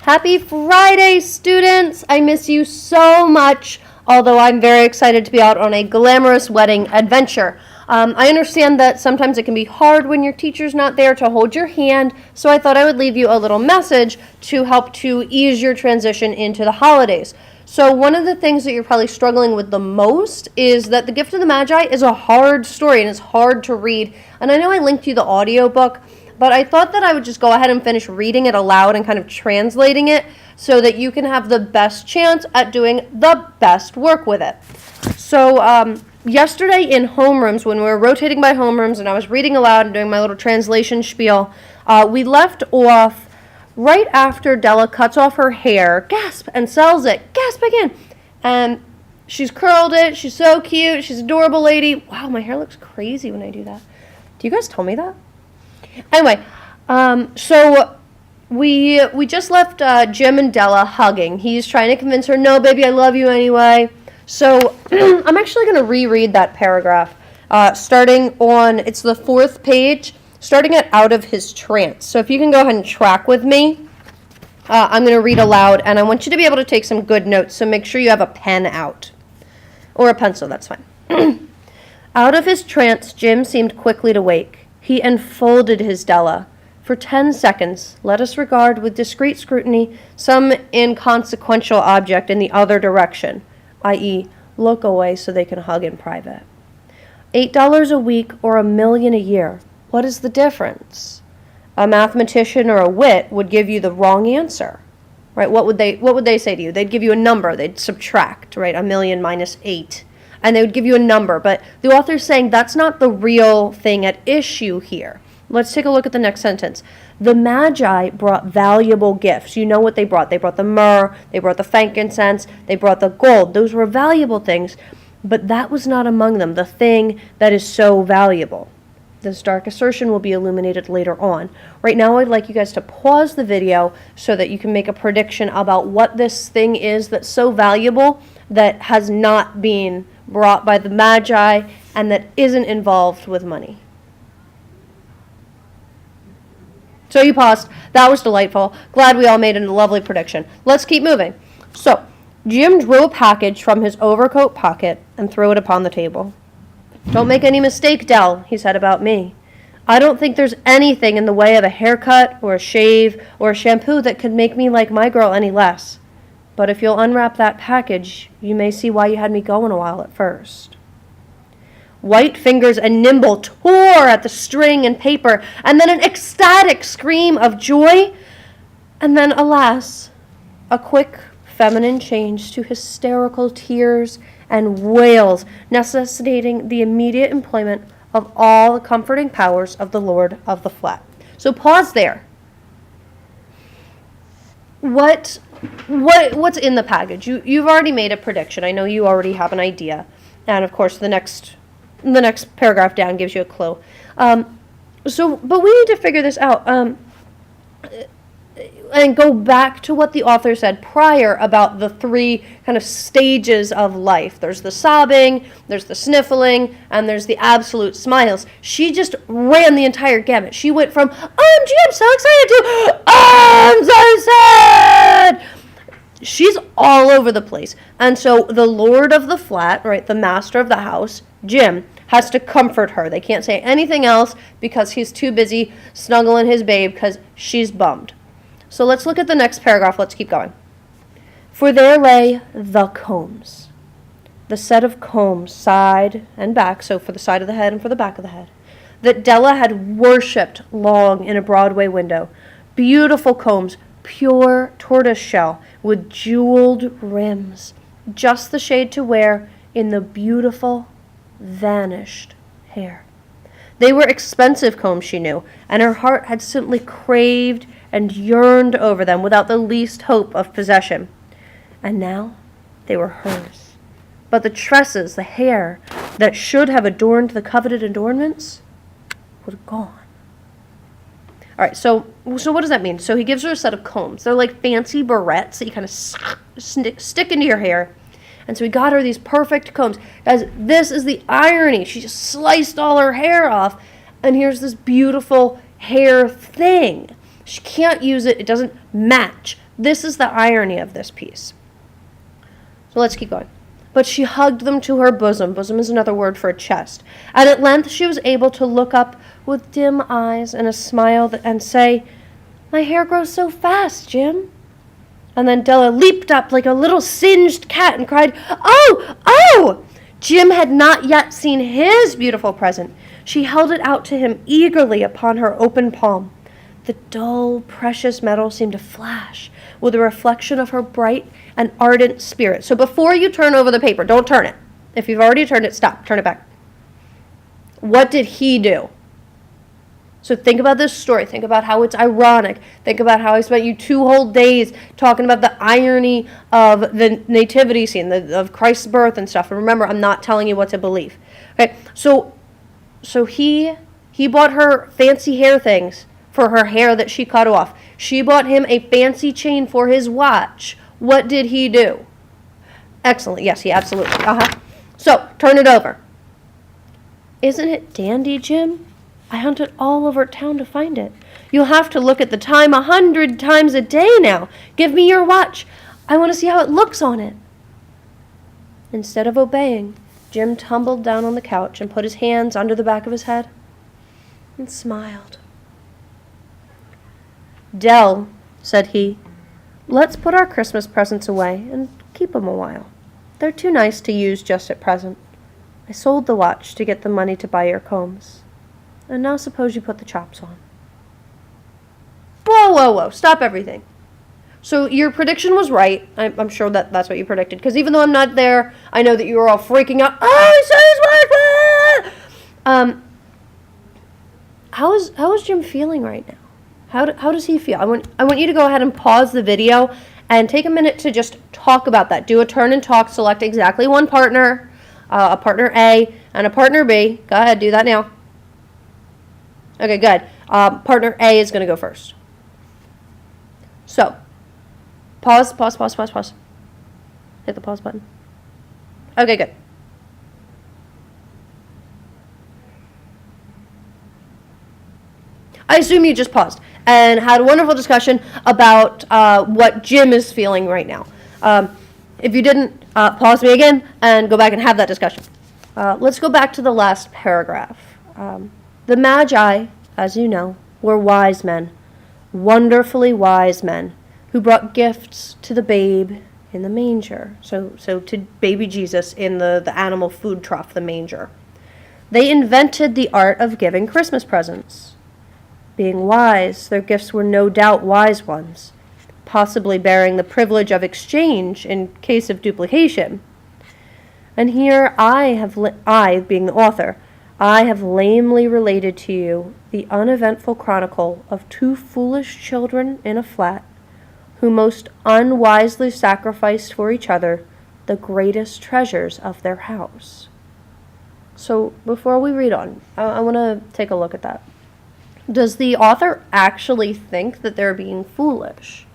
Happy Friday, students! I miss you so much, although I'm very excited to be out on a glamorous wedding adventure. I understand that sometimes it can be hard when your teacher's not there to hold your hand, so I thought I would leave you a little message to help to ease your transition into the holidays. So one of the things that you're probably struggling with the most is that The Gift of the Magi is a hard story and it's hard to read. And I know I linked you the audiobook, but I thought that I would just go ahead and finish reading it aloud and kind of translating it so that you can have the best chance at doing the best work with it. So yesterday in homerooms, when we were rotating by homerooms and I was reading aloud and doing my little translation spiel, we left off right after Della cuts off her hair, gasp, and sells it, gasp again. And she's curled it, she's so cute, she's an adorable lady. Wow, my hair looks crazy when I do that. Do you guys tell me that? Anyway, so we just left Jim and Della hugging. He's trying to convince her, no, baby, I love you anyway. So I'm actually going to reread that paragraph, starting on, it's the 4th page, starting at out of his trance. So if you can go ahead and track with me, I'm going to read aloud, and I want you to be able to take some good notes, so make sure you have a pen out. Or a pencil, that's fine. Out of his trance, Jim seemed quickly to wake. He enfolded his Della. For 10 seconds, let us regard with discreet scrutiny some inconsequential object in the other direction, i.e., look away so they can hug in private. $8 a week or $1 million a year. What is the difference? A mathematician or a wit would give you the wrong answer, right? What would they say to you? They'd give you a number. They'd subtract, right? 1 million minus 8. And they would give you a number, but the author's saying that's not the real thing at issue here. Let's take a look at the next sentence. The Magi brought valuable gifts. You know what they brought. They brought the myrrh, they brought the frankincense, they brought the gold. Those were valuable things, but that was not among them, the thing that is so valuable. This dark assertion will be illuminated later on. Right now, I'd like you guys to pause the video so that you can make a prediction about what this thing is that's so valuable that has not been brought by the Magi and that isn't involved with money. So you paused. That was delightful. Glad we all made a lovely prediction. Let's keep moving. So Jim drew a package from his overcoat pocket and threw it upon the table. Don't make any mistake, Dell, he said about me. I don't think there's anything in the way of a haircut or a shave or a shampoo that could make me like my girl any less. But if you'll unwrap that package, you may see why you had me going a while at first. White fingers and nimble tore at the string and paper, and then an ecstatic scream of joy, and then, alas, a quick feminine change to hysterical tears and wails, necessitating the immediate employment of all the comforting powers of the Lord of the Flat. So pause there. What's in the package? You've already made a prediction. I know you already have an idea. And of course the next paragraph down gives you a clue. But we need to figure this out. And go back to what the author said prior about the 3 kind of stages of life. There's the sobbing, there's the sniffling, and there's the absolute smiles. She just ran the entire gamut. She went from, OMG, I'm so excited, to, I'm so sad. She's all over the place. And so the Lord of the Flat, right, the master of the house, Jim, has to comfort her. They can't say anything else because he's too busy snuggling his babe because she's bummed. So let's look at the next paragraph. Let's keep going. For there lay the combs. The set of combs, side and back, so for the side of the head and for the back of the head, that Della had worshipped long in a Broadway window. Beautiful combs, pure tortoise shell, with jeweled rims, just the shade to wear in the beautiful, vanished hair. They were expensive combs, she knew, and her heart had simply craved and yearned over them without the least hope of possession. And now they were hers. But the tresses, the hair that should have adorned the coveted adornments, were gone. All right, so what does that mean? So he gives her a set of combs. They're like fancy barrettes that you kind of stick into your hair. And so he got her these perfect combs. Guys, this is the irony. She just sliced all her hair off, and here's this beautiful hair thing. She can't use it. It doesn't match This is the irony of this piece. So let's keep going. But she hugged them to her bosom. Bosom is another word for a chest. And at length she was able to look up with dim eyes and a smile and say, "My hair grows so fast, Jim." And then Della leaped up like a little singed cat and cried, "Oh, oh!" Jim had not yet seen his beautiful present. She held it out to him eagerly upon her open palm. The dull, precious metal seemed to flash with a reflection of her bright and ardent spirit. So before you turn over the paper, don't turn it. If you've already turned it, stop. Turn it back. What did he do? So think about this story. Think about how it's ironic. Think about how I spent you 2 whole days talking about the irony of the nativity scene, of Christ's birth and stuff. And remember, I'm not telling you what to believe. Okay, so he bought her fancy hair things for her hair that she cut off. She bought him a fancy chain for his watch. What did he do? Excellent. Yes, he absolutely. So, turn it over. Isn't it dandy, Jim? I hunted all over town to find it. You'll have to look at the time 100 times a day now. Give me your watch. I want to see how it looks on it. Instead of obeying, Jim tumbled down on the couch and put his hands under the back of his head and smiled. "Dell," said he, "let's put our Christmas presents away and keep 'em a while. They're too nice to use just at present. I sold the watch to get the money to buy your combs. And now suppose you put the chops on." Whoa, whoa, whoa. Stop everything. So your prediction was right. I'm sure that's what you predicted. Because even though I'm not there, I know that you were all freaking out. "Oh, he said his watch!" How is Jim feeling right now? How does he feel? I want you to go ahead and pause the video and take a minute to just talk about that. Do a turn and talk. Select exactly one partner, a partner A and a partner B. Go ahead, do that now. Okay, good. Partner A is going to go first. So, pause. Hit the pause button. Okay, good. I assume you just paused and had a wonderful discussion about what Jim is feeling right now. If you didn't, pause me again and go back and have that discussion. Let's go back to the last paragraph. The Magi, as you know, were wise men, wonderfully wise men, who brought gifts to the babe in the manger. So to baby Jesus in the animal food trough, the manger. They invented the art of giving Christmas presents. Being wise, their gifts were no doubt wise ones, possibly bearing the privilege of exchange in case of duplication. And here I, being the author, I have lamely related to you the uneventful chronicle of 2 foolish children in a flat who most unwisely sacrificed for each other the greatest treasures of their house. So before we read on, I want to take a look at that. Does the author actually think that they're being foolish?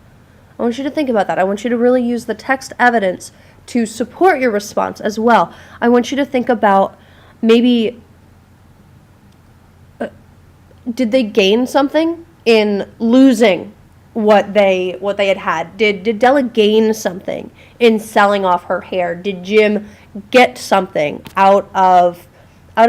I want you to think about that. I want you to really use the text evidence to support your response as well. I want you to think about maybe, did they gain something in losing what they had? Did Della gain something in selling off her hair? Did Jim get something out of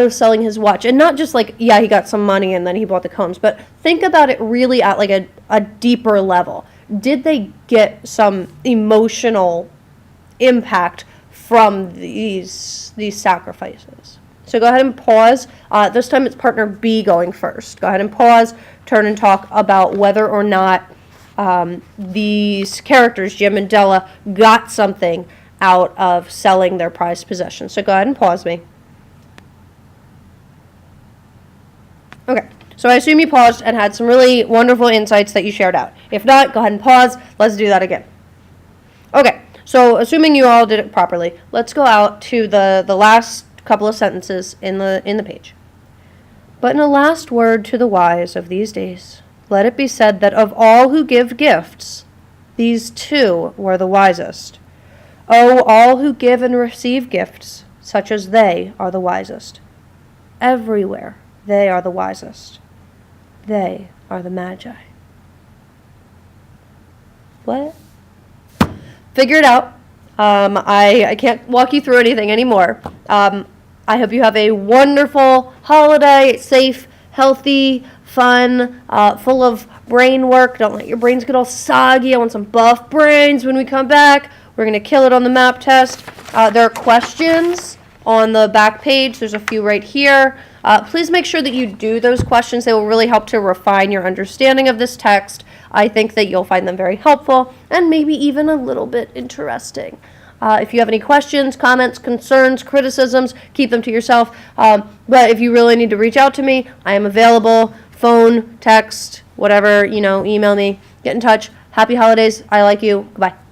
selling his watch? And not just like, yeah, he got some money and then he bought the combs, but think about it really at like a deeper level. Did they get some emotional impact from these sacrifices? So go ahead and pause. This time it's partner B going first. Go ahead and pause, turn and talk about whether or not these characters, Jim and Della, got something out of selling their prized possessions. So go ahead and pause me. Okay, so I assume you paused and had some really wonderful insights that you shared out. If not, go ahead and pause. Let's do that again. Okay, so assuming you all did it properly, let's go out to the last couple of sentences in the page. But in a last word to the wise of these days, let it be said that of all who give gifts, these 2 were the wisest. Oh, all who give and receive gifts, such as they are the wisest. Everywhere they are the wisest. They are the Magi. What? figure it out. I can't walk you through anything anymore. I hope you have a wonderful holiday, safe, healthy, fun, full of brain work. Don't let your brains get all soggy. I want some buff brains when we come back. We're going to kill it on the map test. There are questions on the back page. There's a few right here. Please make sure that you do those questions. They will really help to refine your understanding of this text. I think that you'll find them very helpful and maybe even a little bit interesting. If you have any questions, comments, concerns, criticisms, keep them to yourself. But if you really need to reach out to me, I am available. Phone, text, whatever, email me. Get in touch. Happy holidays. I like you. Goodbye.